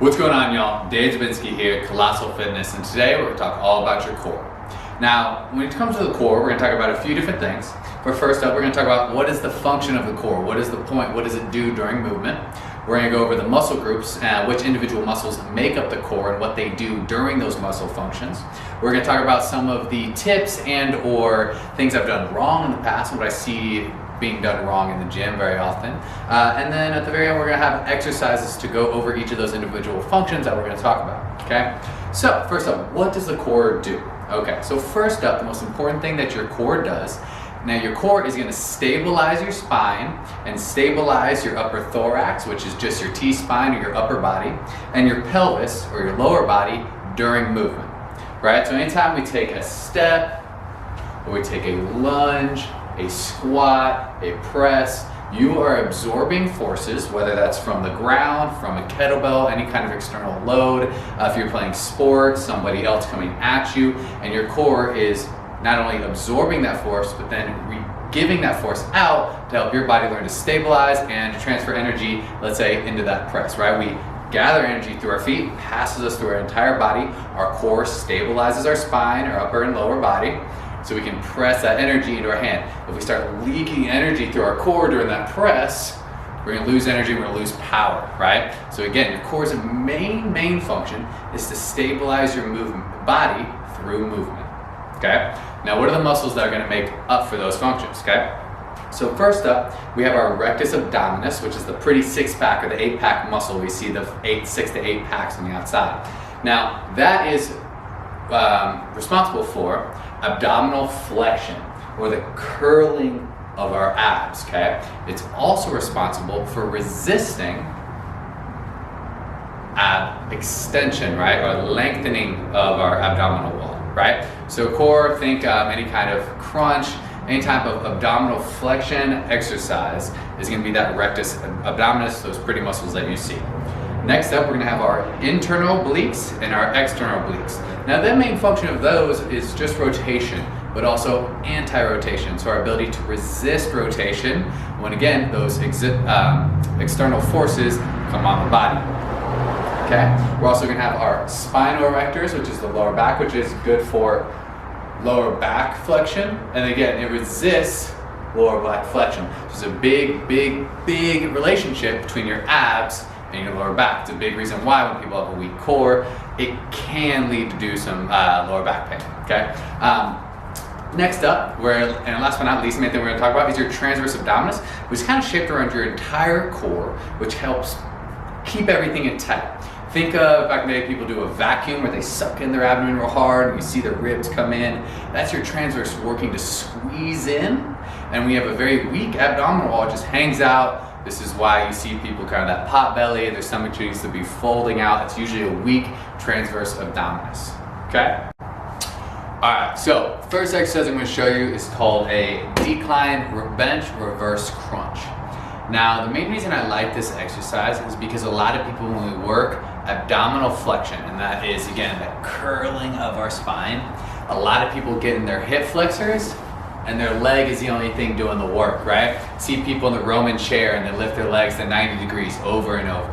What's going on, y'all? Dave Zabinski here, Colossal Fitness, and today we're going to talk all about your core. Now, when it comes to the core, we're going to talk about a few different things. But first up, we're going to talk about what is the function of the core, what is the point, what does it do during movement. We're going to go over the muscle groups, which individual muscles make up the core and what they do during those muscle functions. We're going to talk about some of the tips and or things I've done wrong in the past and what I see being done wrong in the gym very often. And then at the very end, we're going to have exercises to go over each of those individual functions that we're going to talk about, okay? So first up, what does the core do? Okay, so first up, the most important thing that your core does, now your core is going to stabilize your spine and stabilize your upper thorax, which is just your T-spine or your upper body, and your pelvis or your lower body during movement, right? So anytime we take a step, or we take a lunge, a squat, a press, you are absorbing forces, whether that's from the ground, from a kettlebell, any kind of external load. If you're playing sports, somebody else coming at you, and your core is not only absorbing that force, but then giving that force out to help your body learn to stabilize and to transfer energy, let's say, into that press, right? We gather energy through our feet, passes us through our entire body. Our core stabilizes our spine, our upper and lower body, so we can press that energy into our hand. If we start leaking energy through our core during that press, we're going to lose energy, we're going to lose power, right? So again, your core's main function is to stabilize your body through movement, okay? Now, what are the muscles that are going to make up for those functions, okay? So first up, we have our rectus abdominis, which is the pretty six-pack or the eight-pack muscle. We see the 6 to 8 packs on the outside. Now, that is responsible for abdominal flexion, or the curling of our abs, okay? It's also responsible for resisting ab extension, right? Or lengthening of our abdominal wall, right? So core, think any kind of crunch, any type of abdominal flexion exercise is gonna be that rectus abdominis, those pretty muscles that you see. Next up, we're going to have our internal obliques and our external obliques. Now, the main function of those is just rotation, but also anti-rotation. So our ability to resist rotation when, again, those external forces come on the body. Okay? We're also going to have our spinal erectors, which is the lower back, which is good for lower back flexion. And again, it resists lower back flexion. There's a big relationship between your abs and your lower back. It's a big reason why when people have a weak core, it can lead to do some lower back pain, okay? Next up, and last but not least, the main thing we're gonna talk about is your transverse abdominis, which is kind of shaped around your entire core, which helps keep everything in tight. Think of back in the day, people do a vacuum where they suck in their abdomen real hard and you see their ribs come in. That's your transverse working to squeeze in, and we have a very weak abdominal wall, it just hangs out. This is why you see people kind of that pot belly, their stomach needs to be folding out. It's usually a weak transverse abdominis, okay? All right, so first exercise I'm going to show you is called a decline bench reverse crunch. Now, the main reason I like this exercise is because a lot of people, when we work abdominal flexion, and that is, again, that curling of our spine, a lot of people get in their hip flexors and their leg is the only thing doing the work, right? See people in the Roman chair and they lift their legs to 90 degrees over and over.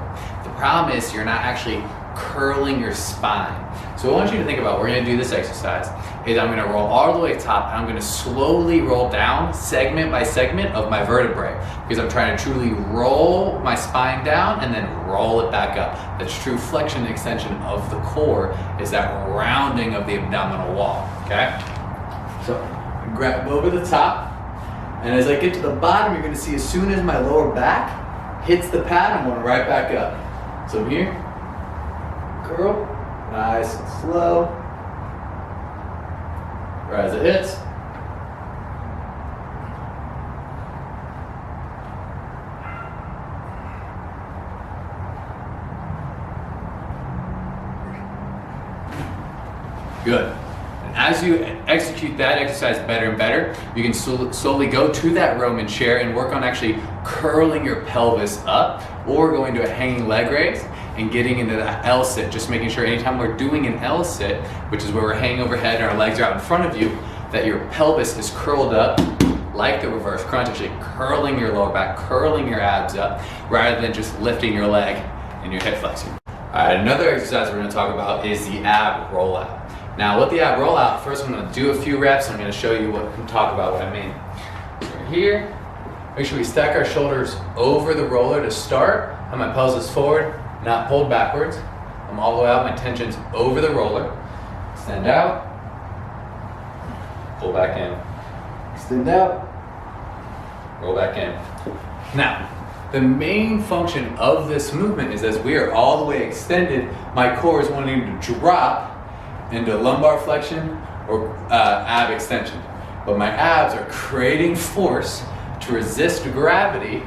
The problem is you're not actually curling your spine. So I want you to think about, we're gonna do this exercise, is I'm gonna roll all the way top and I'm gonna slowly roll down segment by segment of my vertebrae, because I'm trying to truly roll my spine down and then roll it back up. That's true flexion and extension of the core, is that rounding of the abdominal wall, okay? So grab over the top, and as I get to the bottom, you're going to see as soon as my lower back hits the pad, I'm going right back up. So here, curl, nice and slow, right as it hits. Good. As you execute that exercise better and better, you can slowly go to that Roman chair and work on actually curling your pelvis up, or going to a hanging leg raise and getting into that L sit. Just making sure anytime we're doing an L sit, which is where we're hanging overhead and our legs are out in front of you, that your pelvis is curled up like the reverse crunch, actually curling your lower back, curling your abs up, rather than just lifting your leg and your hip flexing. All right, another exercise we're going to talk about is the ab rollout. Now, with the ab rollout, first I'm going to do a few reps. I'm going to show you talk about what I mean. So right here, make sure we stack our shoulders over the roller to start. Have my pelvis forward, not pulled backwards. I'm all the way out, my tension's over the roller. Extend out, pull back in. Extend out, roll back in. Now, the main function of this movement is as we are all the way extended, my core is wanting to drop into lumbar flexion or ab extension. But my abs are creating force to resist gravity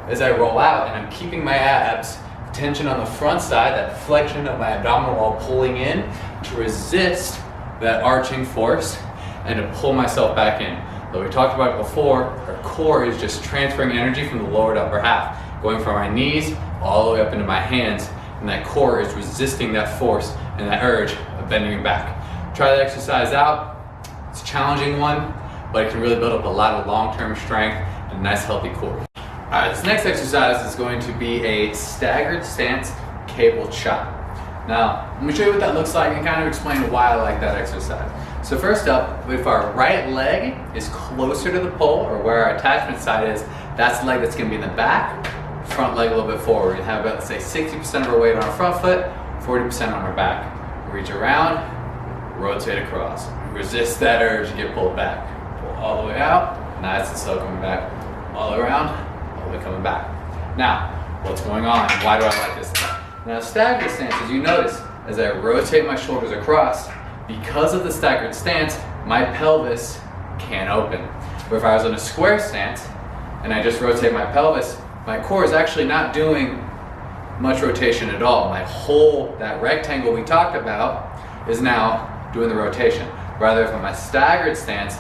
as I roll out, and I'm keeping my abs tension on the front side, that flexion of my abdominal wall pulling in to resist that arching force and to pull myself back in. But we talked about it before, our core is just transferring energy from the lower to upper half, going from my knees all the way up into my hands, and that core is resisting that force and that urge of bending your back. Try the exercise out. It's a challenging one, but it can really build up a lot of long-term strength and a nice healthy core. All right, this next exercise is going to be a staggered stance cable chop. Now, let me show you what that looks like and kind of explain why I like that exercise. So first up, if our right leg is closer to the pole or where our attachment side is, that's the leg that's going to be in the back, front leg a little bit forward. We're going to have about, say, 60% of our weight on our front foot, 40% on our back. Reach around, rotate across. Resist that urge to get pulled back. Pull all the way out, nice and slow coming back. All the way around, all the way coming back. Now, what's going on? Why do I like this? Now, staggered stance, as you notice, as I rotate my shoulders across, because of the staggered stance, my pelvis can't open. But if I was in a square stance and I just rotate my pelvis, my core is actually not doing much rotation at all. My whole, that rectangle we talked about, is now doing the rotation. Rather, if I'm in my staggered stance,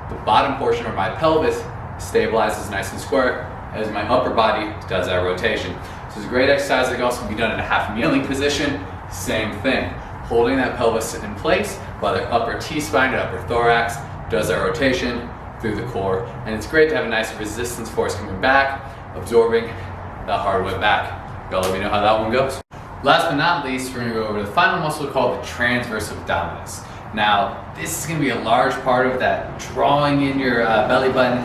the bottom portion of my pelvis stabilizes nice and square as my upper body does that rotation. So it's a great exercise that can also be done in a half kneeling position. Same thing. Holding that pelvis in place while the upper T-spine to upper thorax does that rotation through the core. And it's great to have a nice resistance force coming back, absorbing the hard way back. Y'all let me know how that one goes. Last but not least, we're gonna go over the final muscle called the transverse abdominis. Now, this is gonna be a large part of that drawing in your belly button,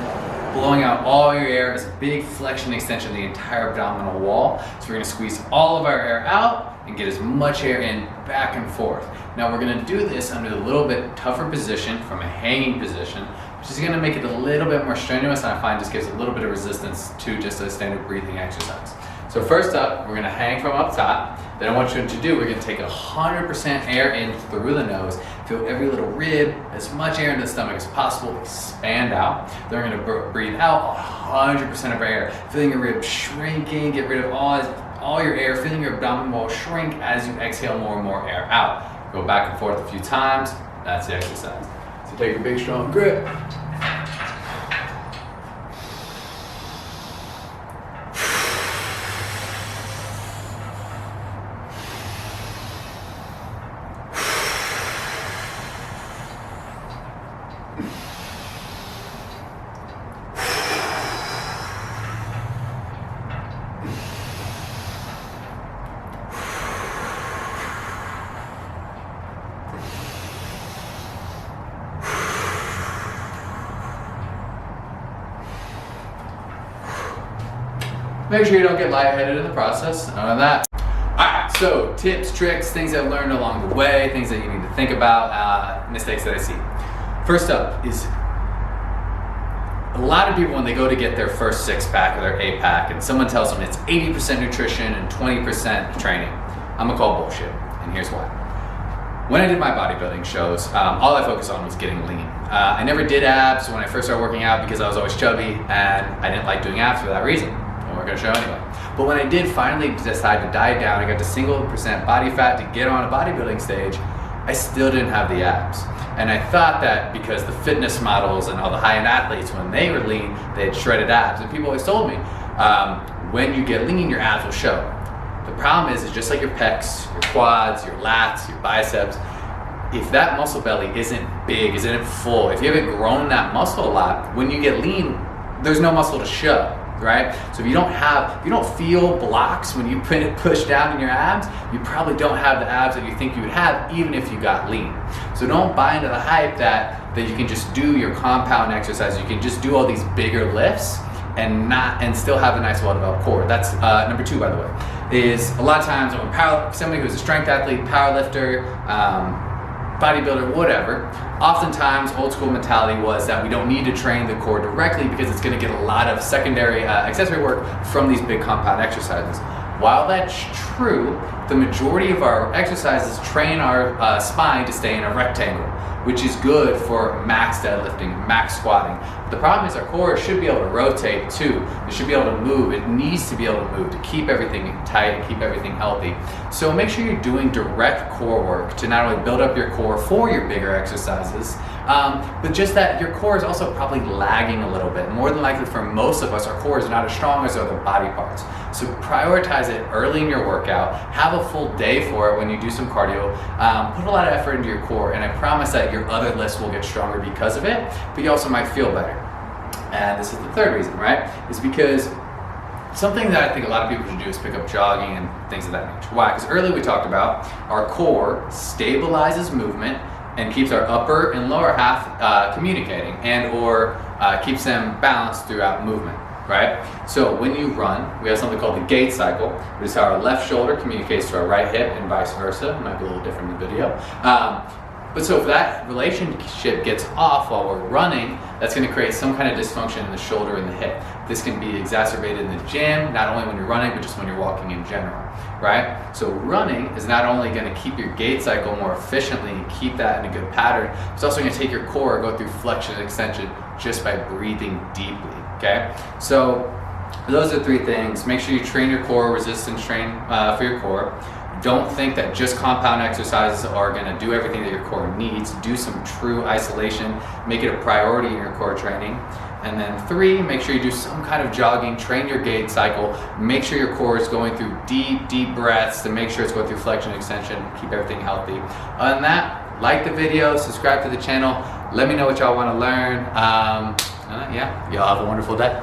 blowing out all your air. It's a big flexion extension of the entire abdominal wall. So we're gonna squeeze all of our air out and get as much air in back and forth. Now we're gonna do this under a little bit tougher position from a hanging position, which is gonna make it a little bit more strenuous, and I find just gives a little bit of resistance to just a standard breathing exercise. So first up, we're gonna hang from up top. Then I want you to do, we're gonna take 100% air in through the nose, feel every little rib, as much air into the stomach as possible, expand out. Then we're gonna breathe out 100% of our air, feeling your ribs shrinking, get rid of all your air, feeling your abdominal wall shrink as you exhale more and more air out. Go back and forth a few times, that's the exercise. So take a big strong grip. Make sure you don't get lightheaded in the process, none of that. Alright, so tips, tricks, things I've learned along the way, things that you need to think about, mistakes that I see. First up is a lot of people when they go to get their first 6-pack or their 8-pack and someone tells them it's 80% nutrition and 20% training, I'm gonna call bullshit, and here's why. When I did my bodybuilding shows, all I focused on was getting lean. I never did abs when I first started working out because I was always chubby and I didn't like doing abs for that reason. We're gonna show anyway. But when I did finally decide to diet down, I got to single % body fat to get on a bodybuilding stage, I still didn't have the abs. And I thought that because the fitness models and all the high-end athletes, when they were lean, they had shredded abs. And people always told me, when you get lean, your abs will show. The problem is just like your pecs, your quads, your lats, your biceps, if that muscle belly isn't big, isn't full, if you haven't grown that muscle a lot, when you get lean, there's no muscle to show. right? So if you don't feel blocks when you push down in your abs, you probably don't have the abs that you think you would have even if you got lean. So don't buy into the hype that you can just do your compound exercise, you can just do all these bigger lifts and still have a nice well-developed core. That's number 2, by the way, is a lot of times when somebody who's a strength athlete, power lifter, bodybuilder, whatever, oftentimes old school mentality was that we don't need to train the core directly because it's going to get a lot of secondary accessory work from these big compound exercises. While that's true, the majority of our exercises train our spine to stay in a rectangle, which is good for max deadlifting, max squatting. But the problem is our core should be able to rotate too. It should be able to move. It needs to be able to move to keep everything tight and keep everything healthy. So make sure you're doing direct core work to not only build up your core for your bigger exercises, but just that your core is also probably lagging a little bit. More than likely for most of us, our core is not as strong as other body parts. So prioritize it early in your workout, have a full day for it when you do some cardio, put a lot of effort into your core, and I promise that your other lifts will get stronger because of it, but you also might feel better. And this is the third reason, right? Is because something that I think a lot of people should do is pick up jogging and things of that nature. Why? Because earlier we talked about our core stabilizes movement and keeps our upper and lower half communicating and or keeps them balanced throughout movement, right? So when you run, we have something called the gait cycle, which is how our left shoulder communicates to our right hip and vice versa. It might be a little different in the video. But so if that relationship gets off while we're running, that's going to create some kind of dysfunction in the shoulder and the hip. This can be exacerbated in the gym, not only when you're running, but just when you're walking in general, right? So running is not only going to keep your gait cycle more efficiently and keep that in a good pattern, it's also going to take your core, go through flexion and extension just by breathing deeply, okay? So those are 3 things. Make sure you train your core, resistance train for your core. Don't think that just compound exercises are going to do everything that your core needs. Do some true isolation. Make it a priority in your core training. And then 3, make sure you do some kind of jogging, train your gait cycle, make sure your core is going through deep breaths to make sure it's going through flexion and extension, keep everything healthy. Other than that, like the video, subscribe to the channel, let me know what y'all want to learn. Yeah, y'all have a wonderful day.